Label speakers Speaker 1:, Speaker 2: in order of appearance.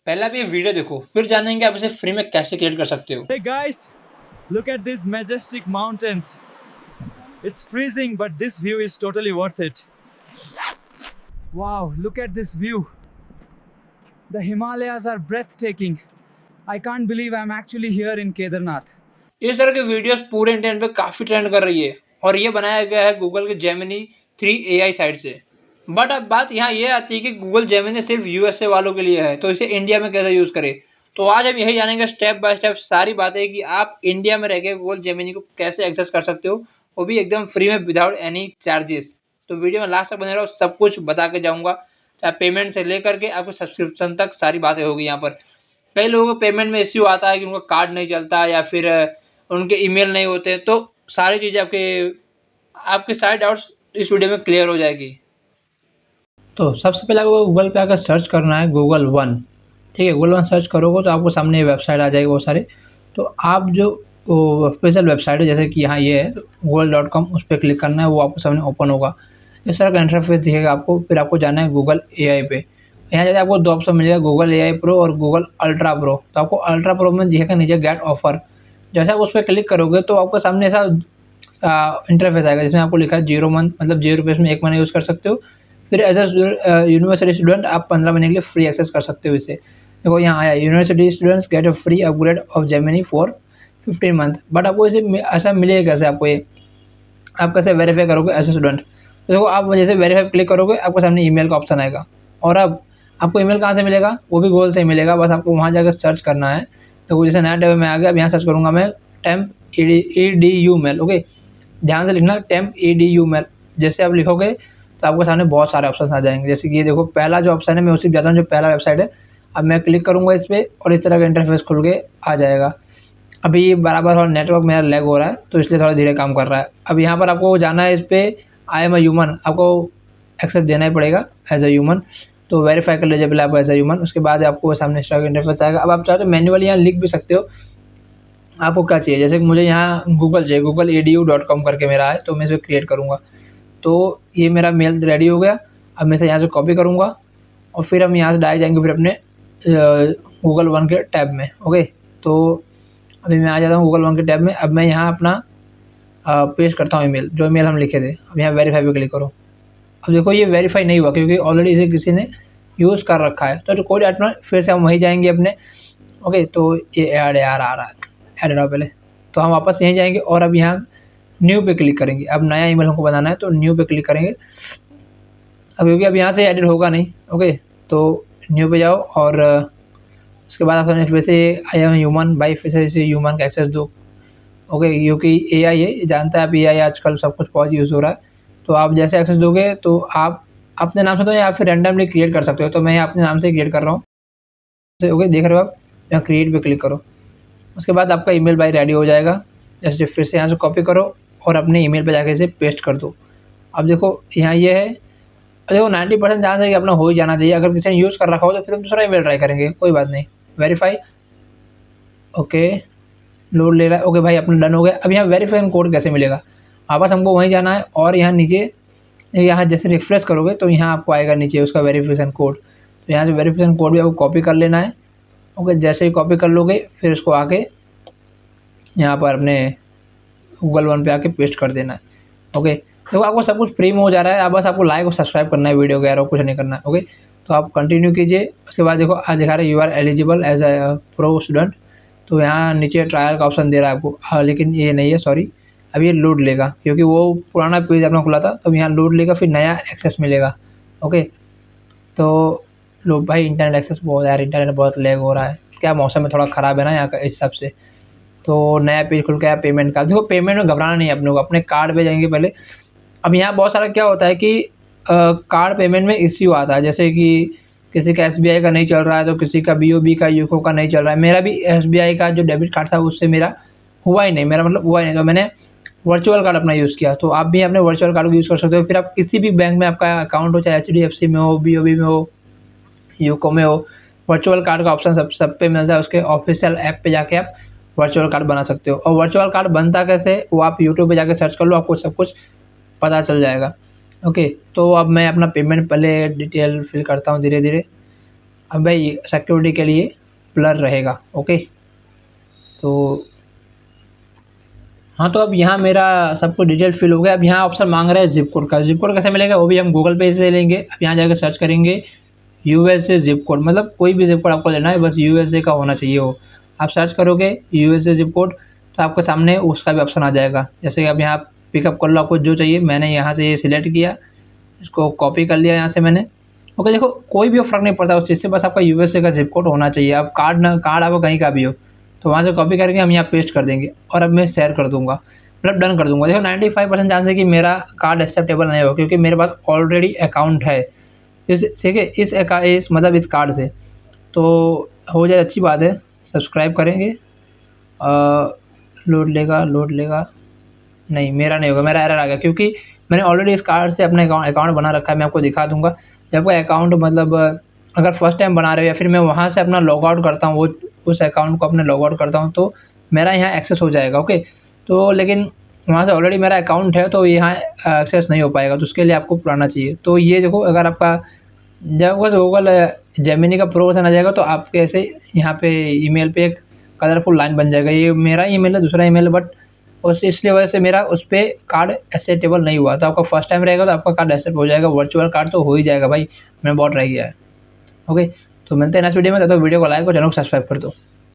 Speaker 1: पहले आप ये वीडियो देखो, फिर जानेंगे आप इसे फ्री में कैसे क्रिएट कर सकते हो।
Speaker 2: Hey guys, look at these majestic mountains. It's freezing, but this view is totally worth it. Wow, look at this view. The Himalayas are breathtaking. I can't believe I'm actually here in Kedarnath.
Speaker 1: इस तरह की videos पूरे internet पे काफ़ी trend कर रही है और ये बनाया गया है गूगल के जेमिनी 3 AI साइट से। बट अब बात यहाँ ये आती है कि गूगल जेमिनी सिर्फ यूएसए वालों के लिए है, तो इसे इंडिया में कैसे यूज़ करें। तो आज हम यही जानेंगे स्टेप बाय स्टेप सारी बातें कि आप इंडिया में रह के गूगल जेमिनी को कैसे एक्सेस कर सकते हो, वो भी एकदम फ्री में विदाउट एनी चार्जेस। तो वीडियो में लास्ट तक बने रहो, सब कुछ बता के जाऊँगा, चाहे पेमेंट से लेकर के आपके सब्सक्रिप्शन तक सारी बातें होगी यहाँ पर। कई लोगों को पेमेंट में इश्यू आता है कि उनका कार्ड नहीं चलता या फिर उनके ईमेल नहीं होते, तो सारी चीज़ें आपके सारे डाउट्स इस वीडियो में क्लियर हो जाएगी। तो सबसे पहले आपको गूगल पे आकर सर्च करना है गूगल वन। ठीक है, गूगल वन सर्च करोगे तो आपको सामने ये वेबसाइट आ जाएगी बहुत सारे। तो आप जो ऑफिशियल वेबसाइट है, जैसे कि यहाँ ये है google.com, उस पर क्लिक करना है, वो आपको सामने ओपन होगा। इस तरह का इंटरफेस दिखेगा आपको। फिर आपको जाना है गूगल AI पे। यहाँ जाते आपको 2 ऑप्शन मिलेगा, गूगल AI प्रो और गूगल अल्ट्रा प्रो। तो आपको अल्ट्रा प्रो में दिखेगा नीचे गेट ऑफर। जैसे आप उस पर क्लिक करोगे तो आपको सामने ऐसा इंटरफेस आएगा जिसमें आपको लिखा है 0 मंथ, मतलब 0 रुपये में 1 महीना यूज़ कर सकते हो। फिर एज ए यूनिवर्सिटी स्टूडेंट आप 15 महीने के लिए फ्री एक्सेस कर सकते हो इसे। देखो यहाँ आया, university students get a free upgrade of Gemini for 15 month. But आपको इसे ऐसा मिलेगा कैसे, आपको ये आप कैसे वेरीफाई करोगे एज ए स्टूडेंट। तो देखो आप जैसे वेरीफाई क्लिक करोगे आपको सामने ईमेल का ऑप्शन आएगा। और अब आपको ईमेल कहाँ से मिलेगा, वो भी गूगल से ही मिलेगा। बस आपको वहाँ जाकर सर्च करना है। तो जैसे नया टैब में आ गया, अब यहाँ सर्च करूँगा मैं टेम्प EDU मेल। ओके, ध्यान से लिखना टेम्प EDU मेल। जैसे आप लिखोगे तो आपके सामने बहुत सारे ऑप्शन आ जाएंगे। जैसे कि ये देखो, पहला जो ऑप्शन है मैं उसी पे जाता हूँ जो पहला वेबसाइट है। अब मैं क्लिक करूँगा इस पर और इस तरह का इंटरफेस खुल के आ जाएगा। अभी बराबर थोड़ा नेटवर्क मेरा लैग हो रहा है तो इसलिए थोड़ा धीरे काम कर रहा है। अब यहाँ पर आपको जाना है इस पर आई एम अ ह्यूमन, आपको एक्सेस देना ही पड़ेगा एज अ ह्यूमन। तो वेरीफाई कर लीजिए पहले आप एज अ ह्यूमन, उसके बाद आपको सामने इस तरह का इंटरफेस आएगा। अब आप चाहे तो मैन्युअली यहाँ लिख भी सकते हो आपको क्या चाहिए। जैसे कि मुझे यहाँ गूगल चाहिए, google.edu.com करके मेरा है, तो मैं इसे क्रिएट करूँगा। तो ये मेरा मेल रेडी हो गया। अब मैं इसे यहाँ से कॉपी करूँगा और फिर हम यहाँ से डायरेक्ट जाएंगे फिर अपने गूगल वन के टैब में। ओके, तो अभी मैं आ जाता हूँ गूगल वन के टैब में। अब मैं यहाँ अपना पेस्ट करता हूँ ईमेल, जो ईमेल हम लिखे थे। अब यहाँ वेरीफाई पे क्लिक करो। अब देखो ये वेरीफाई नहीं हुआ क्योंकि ऑलरेडी इसे किसी ने यूज़ कर रखा है। तो कोई डाटा नहीं, फिर से हम वहीं जाएंगे अपने। ओके, तो ये ऐड यार आ रहा है, ऐड आओ पहले। तो हम वापस यहीं जाएंगे और अब यहाँ न्यू पे क्लिक करेंगे। अब नया ईमेल हमको बनाना है तो न्यू पे क्लिक करेंगे। अब क्योंकि अब यहाँ से एडिट होगा नहीं। ओके, तो न्यू पे जाओ और उसके बाद आप फिर से आई एम ह्यूमन भाई, फिर से इसे ह्यूमन का एक्सेस दो। ओके, क्योंकि AI है, जानता है आप AI आजकल सब कुछ बहुत यूज़ हो रहा है। तो आप जैसे एक्सेस दोगे तो आप अपने नाम से दो या फिर रैंडमली क्रिएट कर सकते हो। तो मैं यहाँ अपने नाम से क्रिएट कर रहा हूँ। ओके, देख रहे हो आप, यहाँ क्रिएट पे क्लिक करो। उसके बाद आपका ईमेल भाई रेडी हो जाएगा। जैसे फिर से यहाँ से कॉपी करो और अपने ईमेल पे जाके इसे पेस्ट कर दो। अब देखो यहाँ ये है, देखो 90% चांस है कि अपना हो ही जाना चाहिए। अगर किसी ने यूज़ कर रखा हो तो फिर हम दूसरा ईमेल ट्राई करेंगे, कोई बात नहीं। वेरीफाई, ओके, लोड ले रहा है। ओके भाई, अपना डन हो गया। अब यहाँ वेरीफाई कोड कैसे मिलेगा, वापस हमको वहीं जाना है और यहाँ नीचे यहाँ जैसे रिफ्रेश करोगे तो यहाँ आपको आएगा नीचे उसका वेरिफिकेशन कोड। तो यहाँ से वेरिफिकेशन कोड भी आपको कॉपी कर लेना है। ओके, जैसे ही कॉपी कर लोगे फिर उसको आके यहाँ पर अपने गूगल वन पे आके पेस्ट कर देना है। ओके, तो आपको सब कुछ फ्री में हो जा रहा है। अब बस आपको लाइक और सब्सक्राइब करना है वीडियो को यार, और कुछ नहीं करना है। ओके, तो आप कंटिन्यू कीजिए। उसके बाद देखो आज दिखा रहा है you are eligible as a pro student. तो यहाँ नीचे ट्रायल का ऑप्शन दे रहा है आपको। हाँ, लेकिन ये नहीं है, सॉरी। अब ये लोड लेगा क्योंकि वो पुराना पेज अपना खुला था। तो यहाँ लोड लेगा, फिर नया एक्सेस मिलेगा। ओके, तो लो भाई, इंटरनेट एक्सेस बहुत यार, इंटरनेट बहुत लैग हो रहा है। क्या मौसम में थोड़ा ख़राब है ना यहाँ का, इस हिसाब से। तो नया पेज खुल गया पेमेंट का। देखो पेमेंट में घबराना नहीं है अपने को, अपने कार्ड पे जाएंगे पहले। अब यहाँ बहुत सारा क्या होता है कि कार्ड पेमेंट में इश्यू आता है। जैसे कि किसी का SBI का नहीं चल रहा है, तो किसी का BOB का, यूको का नहीं चल रहा है। मेरा भी SBI का जो डेबिट कार्ड था उससे मेरा हुआ ही नहीं, मेरा मतलब हुआ ही नहीं। तो मैंने वर्चुअल कार्ड अपना यूज़ किया। तो आप भी अपने वर्चुअल कार्ड को यूज़ कर सकते हो। फिर आप किसी भी बैंक में आपका अकाउंट हो, चाहे HDFC में हो, BOB में हो, यूको में हो, वर्चुअल कार्ड का ऑप्शन सब पे मिलता है। उसके ऑफिशियल ऐप पे जाके आप वर्चुअल कार्ड बना सकते हो। और वर्चुअल कार्ड बनता कैसे, वो आप यूट्यूब पे जाके सर्च कर लो, आपको सब कुछ पता चल जाएगा। ओके, तो अब मैं अपना पेमेंट पहले डिटेल फिल करता हूँ धीरे धीरे। अब भाई सिक्योरिटी के लिए ब्लर रहेगा। ओके, तो हाँ, तो अब यहाँ मेरा सब कुछ डिटेल फिल हो गया। अब यहाँ ऑप्शन मांग रहा है ज़िप कोड का। ज़िप कोड कैसे मिलेगा वो भी हम गूगल पे से लेंगे। अब यहाँ जाकर सर्च करेंगे यूएसए ज़िप कोड, मतलब कोई भी ज़िप कोड आपको लेना है, बस यूएसए का होना चाहिए वो। आप सर्च करोगे यूएसए ज़िप कोड तो आपके सामने उसका भी ऑप्शन आ जाएगा। जैसे कि अब यहाँ पिकअप कर लो, आपको जो चाहिए। मैंने यहाँ से ये सिलेक्ट किया, इसको कॉपी कर लिया यहाँ से मैंने। ओके, देखो कोई भी फ़र्क नहीं पड़ता उस चीज़ से, बस आपका यूएसए का ज़िप कोड होना चाहिए। अब कार्ड आपको कहीं का भी हो तो वहाँ से कॉपी करके हम यहाँ पेस्ट कर देंगे और अब मैं शेयर कर दूँगा, मतलब डन कर दूँगा। देखो 95% चांस है कि मेरा कार्ड एक्सेप्टेबल नहीं होगा, क्योंकि मेरे पास ऑलरेडी अकाउंट है ठीक है इस मतलब इस कार्ड से। तो हो जाए अच्छी बात है। सब्सक्राइब करेंगे, लोड लेगा। नहीं, मेरा नहीं होगा, मेरा एरर आ गया, क्योंकि मैंने ऑलरेडी इस कार्ड से अपना अकाउंट बना रखा है। मैं आपको दिखा दूँगा। जब कोई अकाउंट मतलब अगर फर्स्ट टाइम बना रहे हो या फिर मैं वहाँ से अपना लॉग आउट करता हूँ, वो उस अकाउंट को अपने लॉग आउट करता हूँ, तो मेरा यहाँ एक्सेस हो जाएगा। ओके, तो लेकिन वहाँ से ऑलरेडी मेरा अकाउंट है तो यहाँ एक्सेस नहीं हो पाएगा, तो उसके लिए आपको पुराना चाहिए। तो ये देखो, अगर आपका जब बस गूगल जेमिनी का प्रो वर्जन आ जाएगा तो आपके ऐसे यहाँ पे ईमेल पे एक कलरफुल लाइन बन जाएगा। ये मेरा ईमेल है, दूसरा ईमेल है, बट उस इसलिए वजह से मेरा उस पे कार्ड एक्सेप्टेबल नहीं हुआ। तो आपका फर्स्ट टाइम रहेगा तो आपका कार्ड एक्सेप्ट हो जाएगा, वर्चुअल कार्ड तो हो ही जाएगा भाई। मैंने बहुत ट्राई किया है। ओके, तो मिलते हैं नेक्स्ट वीडियो में। तब तक वीडियो को लाइक और चैनल को सब्सक्राइब कर दो।